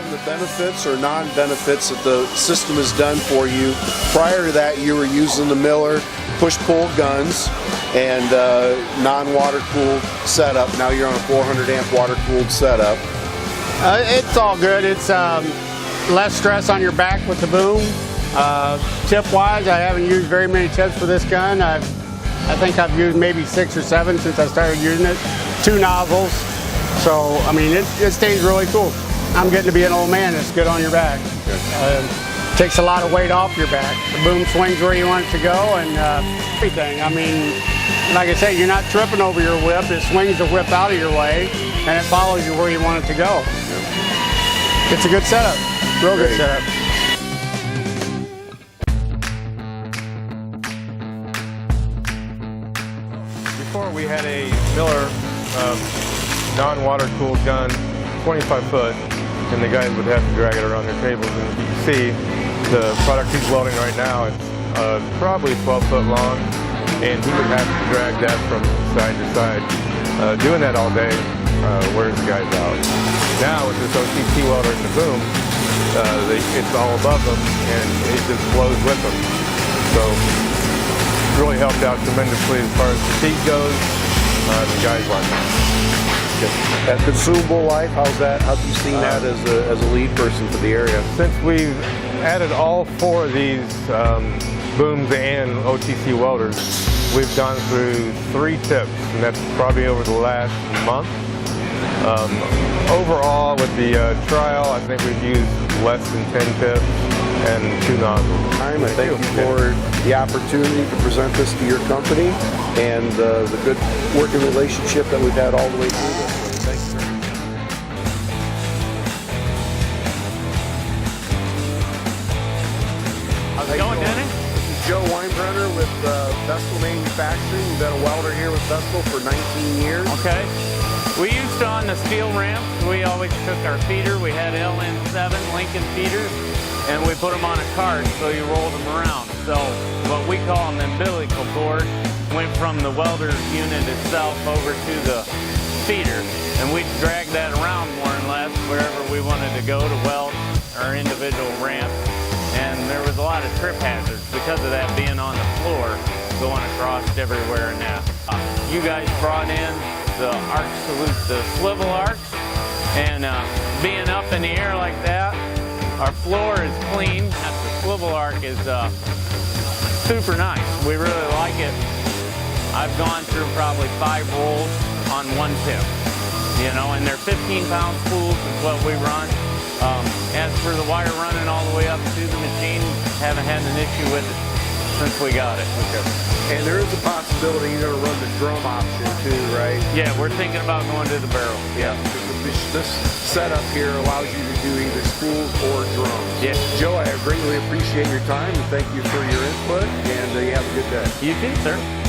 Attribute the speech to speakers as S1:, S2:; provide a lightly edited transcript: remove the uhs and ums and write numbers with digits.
S1: been the benefits or non-benefits that the system has done for you? Prior to that, you were using the Miller push-pull guns and non-water-cooled setup. Now you're on a 400 amp water-cooled setup.
S2: It's all good. It's less stress on your back with the boom. Tip-wise, I haven't used very many tips for this gun. I think I've used maybe 6 or 7 since I started using it. 2 nozzles. So, I mean, it stays really cool. I'm getting to be an old man. It's good on your back. Takes a lot of weight off your back. The boom swings where you want it to go and everything. I mean, like I say, you're not tripping over your whip. It swings the whip out of your way and it follows you where you want it to go. It's a good setup. Real good setup.
S3: Before we had a Miller non-water-cooled gun, 25 foot, and the guys would have to drag it around their tables. And you can see the product he's welding right now, it's probably 12 foot long, and he would have to drag that from side to side. Doing that all day wears the guys out. Now with this OTC welder and the boom, it's all above them, and it just flows with them. So really helped out tremendously as far as fatigue goes. The guys like it.
S1: That consumable life, how's that? How have you seen that as a lead person for the area?
S3: Since we've added all 4 of these booms and OTC welders, we've gone through 3 tips, and that's probably over the last month. Overall, with the trial, I think we've used less than 10 tips and 2 nozzles.
S1: I thank you for the opportunity to present this to your company and the good working relationship that we've had all the way through this. Thank you, sir.
S4: How's it going, Denny?
S1: This is Joe Weinbrenner with Vestal Manufacturing. We've been a welder here with Vestal for 19 years.
S4: Okay. We used to on the steel ramps, we always took our feeder. We had LN7 Lincoln feeders, and we put them on a cart so you rolled them around. So what we call an umbilical cord went from the welder unit itself over to the feeder, and we'd drag that around more or less wherever we wanted to go to weld our individual ramps. And there was a lot of trip hazards because of that being on the floor, going across everywhere and that. You guys brought in the arc salute, the swivel arcs, and being up in the air like that, our floor is clean. The swivel arc is super nice. We really like it. I've gone through probably 5 rolls on one tip, you know, and they're 15-pound spools is what we run. As for the wire running all the way up to the machine, haven't had an issue with it since we got it.
S1: And there is a possibility you're going to run the drum option too, right?
S4: Yeah, we're thinking about going to the barrel.
S1: Yeah. This setup here allows you to do either spools or drums.
S4: Yeah.
S1: Joe, I greatly appreciate your time and thank you for your input, and you have a good day.
S4: You too, sir.